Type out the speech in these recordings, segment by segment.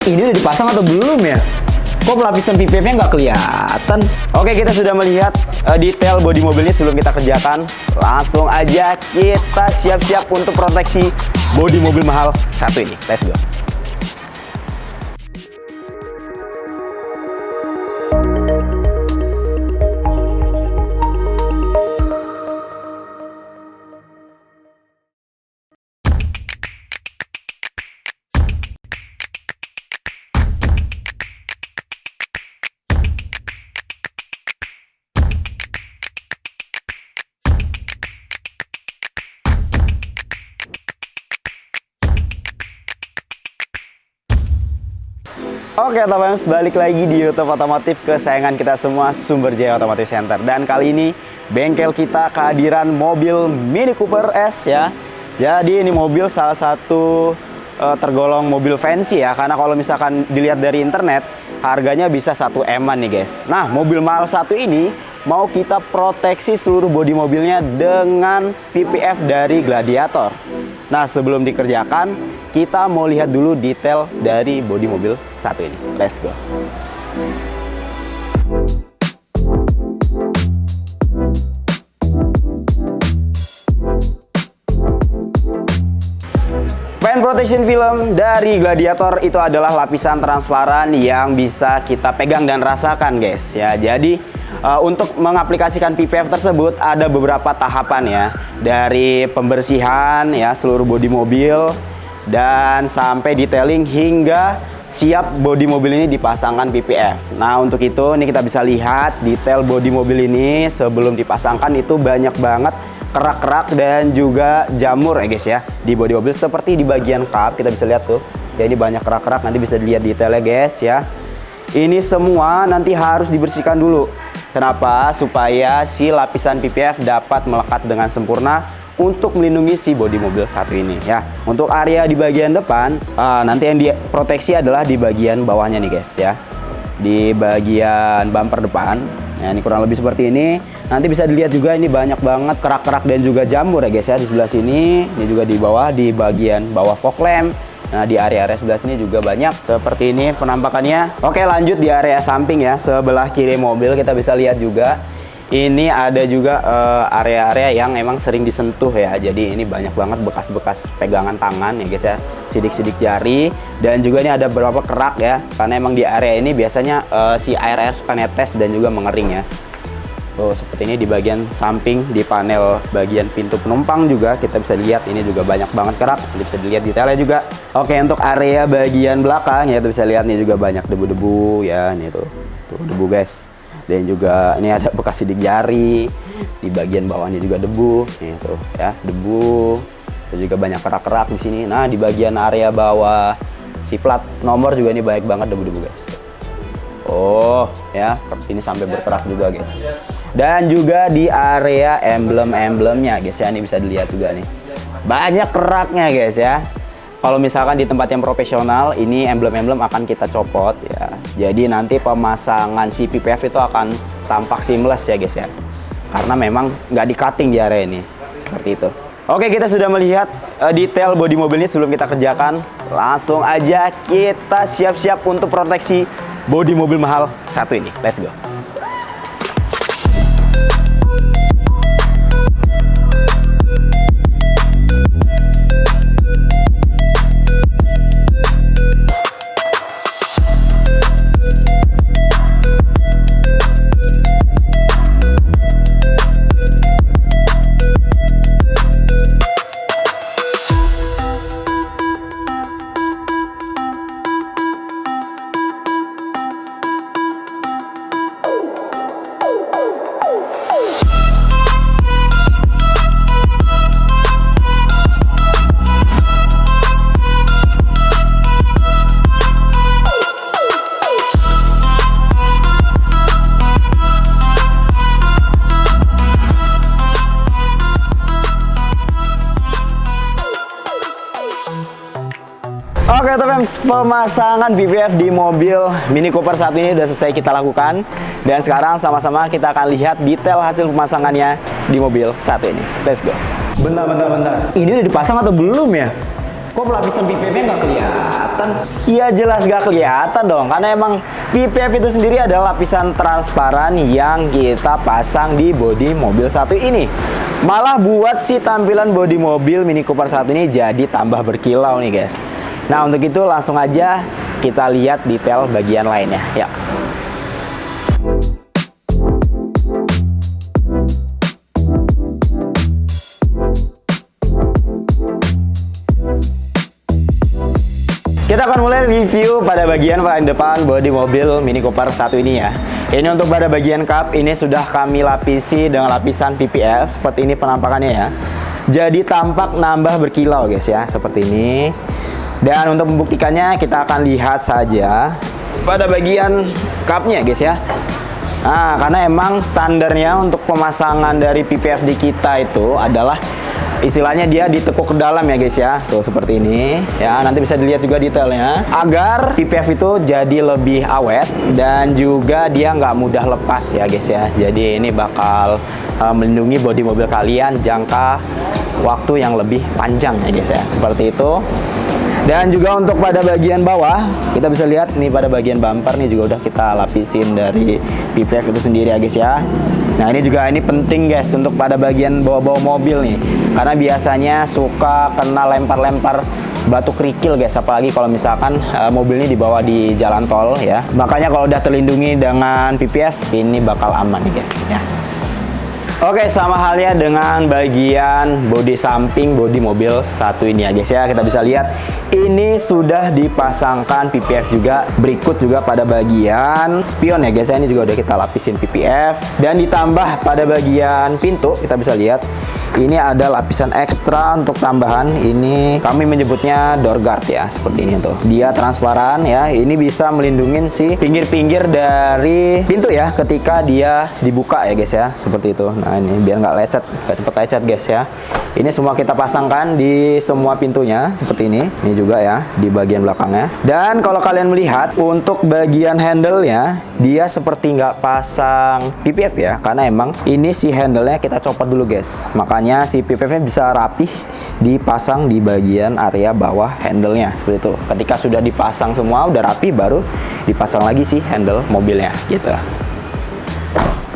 Ini udah dipasang atau belum ya? Kok lapisan PPF-nya nggak kelihatan? Oke, kita sudah melihat detail bodi mobilnya sebelum kita kerjakan. Langsung aja kita siap-siap untuk proteksi bodi mobil mahal satu ini. Let's go. Oke teman-teman, balik lagi di YouTube Otomotif kesayangan kita semua, Sumberjaya Otomotif Center. Dan kali ini bengkel kita kehadiran mobil Mini Cooper S ya. Jadi ini mobil salah satu tergolong mobil fancy ya, karena kalau misalkan dilihat dari internet harganya bisa 1 M-an nih guys. Nah, mobil mahal satu ini mau kita proteksi seluruh bodi mobilnya dengan PPF dari Gladiator. Nah, sebelum dikerjakan, kita mau lihat dulu detail dari bodi mobil satu ini. Let's go. Paint protection film dari Gladiator itu adalah lapisan transparan yang bisa kita pegang dan rasakan guys ya. Jadi untuk mengaplikasikan PPF tersebut ada beberapa tahapan ya, dari pembersihan ya seluruh bodi mobil dan sampai detailing hingga siap bodi mobil ini dipasangkan PPF. Nah, untuk itu ini kita bisa lihat detail bodi mobil ini sebelum dipasangkan itu banyak banget kerak-kerak dan juga jamur ya guys ya di bodi mobil, seperti di bagian kap kita bisa lihat tuh. Ya, ini banyak kerak-kerak, nanti bisa dilihat detailnya guys ya. Ini semua nanti harus dibersihkan dulu. Kenapa? Supaya si lapisan PPF dapat melekat dengan sempurna untuk melindungi si bodi mobil satu ini ya. Untuk area di bagian depan, nanti yang diproteksi adalah di bagian bawahnya nih guys ya. Di bagian bumper depan, ya, ini kurang lebih seperti ini. Nanti bisa dilihat juga ini banyak banget kerak-kerak dan juga jamur ya guys ya di sebelah sini. Ini juga di bawah, di bagian bawah fog lamp. Nah, di area-area sebelah sini juga banyak seperti ini penampakannya. Oke, lanjut di area samping ya, sebelah kiri mobil kita bisa lihat juga. Ini ada juga area-area yang emang sering disentuh ya. Jadi ini banyak banget bekas-bekas pegangan tangan ya guys ya, sidik-sidik jari. Dan juga ini ada beberapa kerak ya, karena emang di area ini biasanya si air-air suka netes dan juga mengering ya. Tuh, seperti ini di bagian samping, di panel bagian pintu penumpang juga kita bisa lihat ini juga banyak banget kerak. Nanti bisa dilihat detailnya juga. Oke, untuk area bagian belakang ya kita bisa lihat nih juga banyak debu-debu ya. Nih tuh debu guys. Dan juga ini ada bekas sidik jari, di bagian bawahnya juga debu, nih tuh ya, debu. Terus juga banyak kerak-kerak di sini. Nah, di bagian area bawah si plat nomor juga ini banyak banget debu-debu guys. Oh ya, ini sampai berkerak juga guys. Dan juga di area emblem-emblemnya guys ya, ini bisa dilihat juga nih, banyak keraknya guys ya. Kalau misalkan di tempat yang profesional, ini emblem-emblem akan kita copot ya. Jadi nanti pemasangan si PPF itu akan tampak seamless ya guys ya. Karena memang nggak di-cutting di area ini. Seperti itu. Oke, kita sudah melihat detail bodi mobilnya sebelum kita kerjakan. Langsung aja kita siap-siap untuk proteksi bodi mobil mahal satu ini. Let's go. Oke teman-teman, pemasangan PPF di mobil Mini Cooper saat ini sudah selesai kita lakukan. Dan sekarang sama-sama kita akan lihat detail hasil pemasangannya di mobil saat ini. Let's go. Bentar. Ini udah dipasang atau belum ya? Kok lapisan PPF-nya nggak kelihatan? Iya jelas nggak kelihatan dong, karena emang PPF itu sendiri adalah lapisan transparan yang kita pasang di bodi mobil satu ini. Malah buat si tampilan bodi mobil Mini Cooper satu ini jadi tambah berkilau nih guys. Nah untuk itu langsung aja kita lihat detail bagian lainnya ya. Kita akan mulai review pada bagian paling depan bodi mobil Mini Cooper satu ini ya. Ini untuk pada bagian kap, ini sudah kami lapisi dengan lapisan PPF. Seperti ini penampakannya ya. Jadi tampak nambah berkilau guys ya, seperti ini. Dan untuk membuktikannya kita akan lihat saja pada bagian kapnya guys ya. Nah, karena emang standarnya untuk pemasangan dari PPF di kita itu adalah istilahnya dia ditekuk ke dalam ya guys ya. Tuh seperti ini ya, nanti bisa dilihat juga detailnya agar PPF itu jadi lebih awet dan juga dia nggak mudah lepas ya guys ya. Jadi ini bakal melindungi bodi mobil kalian jangka waktu yang lebih panjang ya guys ya, seperti itu. Dan juga untuk pada bagian bawah kita bisa lihat nih, pada bagian bumper nih juga udah kita lapisin dari PPF itu sendiri ya guys ya. Nah ini juga ini penting guys untuk pada bagian bawah-bawah mobil nih, karena biasanya suka kena lempar-lempar batu kerikil guys, apalagi kalau misalkan mobil ini dibawa di jalan tol ya. Makanya kalau udah terlindungi dengan PPF ini bakal aman nih guys ya. Oke, sama halnya dengan bagian bodi samping bodi mobil satu ini ya guys ya. Kita bisa lihat ini sudah dipasangkan PPF juga. Berikut juga pada bagian spion ya guys ya, ini juga udah kita lapisin PPF. Dan ditambah pada bagian pintu kita bisa lihat ini ada lapisan ekstra untuk tambahan. Ini kami menyebutnya door guard ya, seperti ini tuh. Dia transparan ya. Ini bisa melindungi si pinggir-pinggir dari pintu ya ketika dia dibuka ya guys ya, seperti itu. Nah ini biar nggak lecet, nggak cepet lecet guys ya. Ini semua kita pasangkan di semua pintunya seperti ini. Ini juga ya di bagian belakangnya. Dan kalau kalian melihat untuk bagian handle-nya dia seperti nggak pasang PPF ya, karena emang ini si handle-nya kita copot dulu guys. Makanya si PPF-nya bisa rapih dipasang di bagian area bawah handle-nya seperti itu. Ketika sudah dipasang semua udah rapi, baru dipasang lagi si handle mobilnya gitu.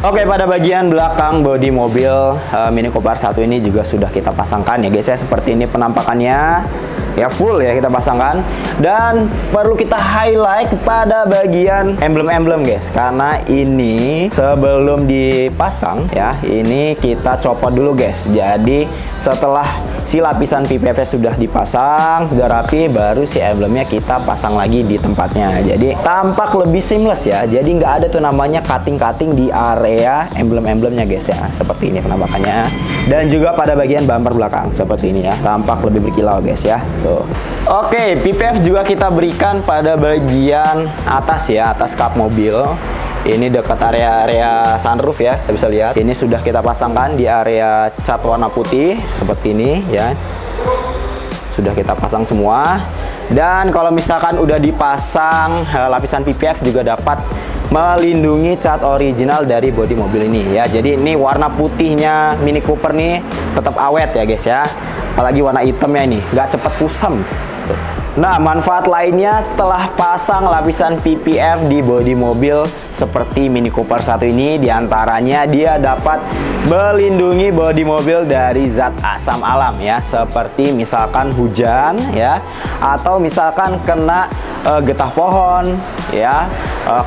Oke, pada bagian belakang bodi mobil Mini Cooper satu ini juga sudah kita pasangkan ya guys ya. Seperti ini penampakannya ya, full ya kita pasangkan. Dan perlu kita highlight pada bagian emblem-emblem guys, karena ini sebelum dipasang ya, ini kita copot dulu guys. Jadi setelah si lapisan PPF sudah dipasang, sudah rapi, baru si emblemnya kita pasang lagi di tempatnya. Jadi tampak lebih seamless ya. Jadi nggak ada tuh namanya cutting-cutting di area emblem-emblemnya guys ya. Seperti ini penampakannya. Dan juga pada bagian bumper belakang seperti ini ya, tampak lebih berkilau guys ya. Tuh. Oke, PPF juga kita berikan pada bagian atas ya, atas kap mobil. Ini dekat area-area sunroof ya, kita bisa lihat. Ini sudah kita pasangkan di area cat warna putih seperti ini ya. Sudah kita pasang semua. Dan kalau misalkan udah dipasang lapisan PPF juga dapat melindungi cat original dari bodi mobil ini ya. Jadi ini warna putihnya Mini Cooper nih tetap awet ya guys ya. Apalagi warna hitamnya ini nggak cepet kusam. Nah, manfaat lainnya setelah pasang lapisan PPF di bodi mobil seperti Mini Cooper satu ini, diantaranya dia dapat melindungi bodi mobil dari zat asam alam ya, seperti misalkan hujan ya, atau misalkan kena getah pohon ya,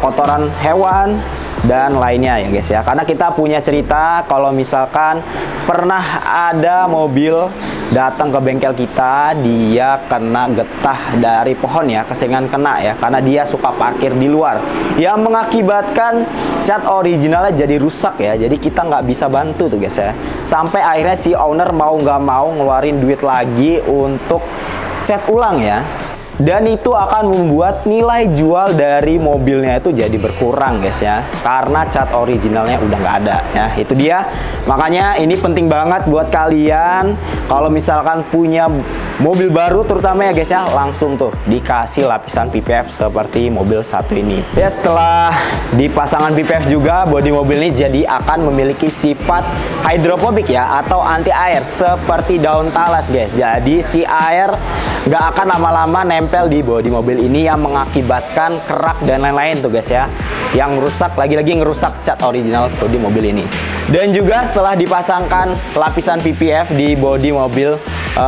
kotoran hewan dan lainnya ya guys ya. Karena kita punya cerita kalau misalkan pernah ada mobil datang ke bengkel kita, dia kena getah dari pohon ya, kesengan kena ya, karena dia suka parkir di luar, yang mengakibatkan cat originalnya jadi rusak ya. Jadi kita nggak bisa bantu tuh guys ya, sampai akhirnya si owner mau nggak mau ngeluarin duit lagi untuk cat ulang ya. Dan itu akan membuat nilai jual dari mobilnya itu jadi berkurang guys ya, karena cat originalnya udah nggak ada ya. Itu dia, makanya ini penting banget buat kalian kalau misalkan punya mobil baru terutama ya guys ya, langsung tuh dikasih lapisan PPF seperti mobil satu ini ya. Setelah dipasangkan PPF juga, bodi mobil ini jadi akan memiliki sifat hidrofobik ya, atau anti air seperti daun talas guys. Jadi si air nggak akan lama-lama nempel di bodi mobil ini yang mengakibatkan kerak dan lain-lain tuh guys ya, yang rusak, lagi-lagi ngerusak cat original bodi mobil ini. Dan juga setelah dipasangkan lapisan PPF di bodi mobil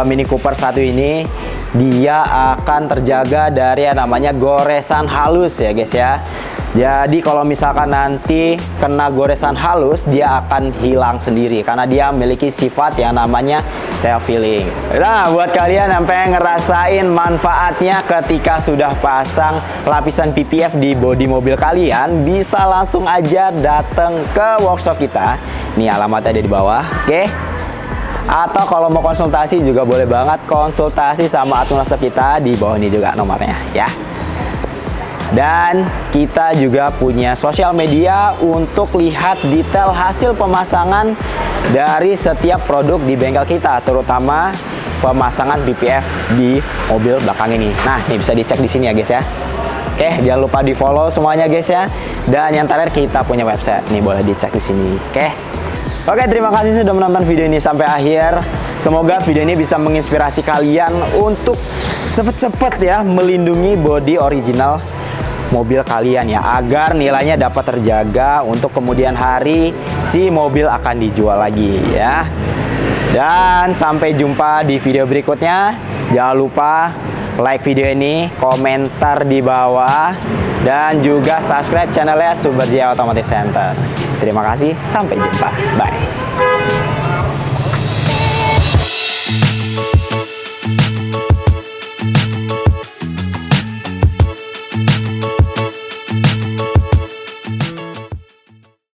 Mini Cooper 1 ini, dia akan terjaga dari yang namanya goresan halus ya guys ya. Jadi kalau misalkan nanti kena goresan halus, dia akan hilang sendiri karena dia memiliki sifat yang namanya self healing. Nah, buat kalian yang pengen ngerasain manfaatnya ketika sudah pasang lapisan PPF di bodi mobil kalian, bisa langsung aja datang ke workshop kita. Nih alamatnya ada di bawah, oke? Atau kalau mau konsultasi juga boleh banget konsultasi sama admin workshop kita, di bawah ini juga nomornya ya. Dan kita juga punya sosial media untuk lihat detail hasil pemasangan dari setiap produk di bengkel kita, terutama pemasangan PPF di mobil belakang ini. Nah, ini bisa dicek di sini ya guys ya. Oke, jangan lupa di follow semuanya guys ya. Dan yang terakhir kita punya website, nih boleh dicek di sini. Oke, terima kasih sudah menonton video ini sampai akhir. Semoga video ini bisa menginspirasi kalian untuk cepet-cepet ya melindungi bodi original mobil kalian ya, agar nilainya dapat terjaga untuk kemudian hari si mobil akan dijual lagi ya. Dan sampai jumpa di video berikutnya. Jangan lupa like video ini, komentar di bawah, dan juga subscribe channelnya Super Jaya Automotive Center. Terima kasih, sampai jumpa, bye.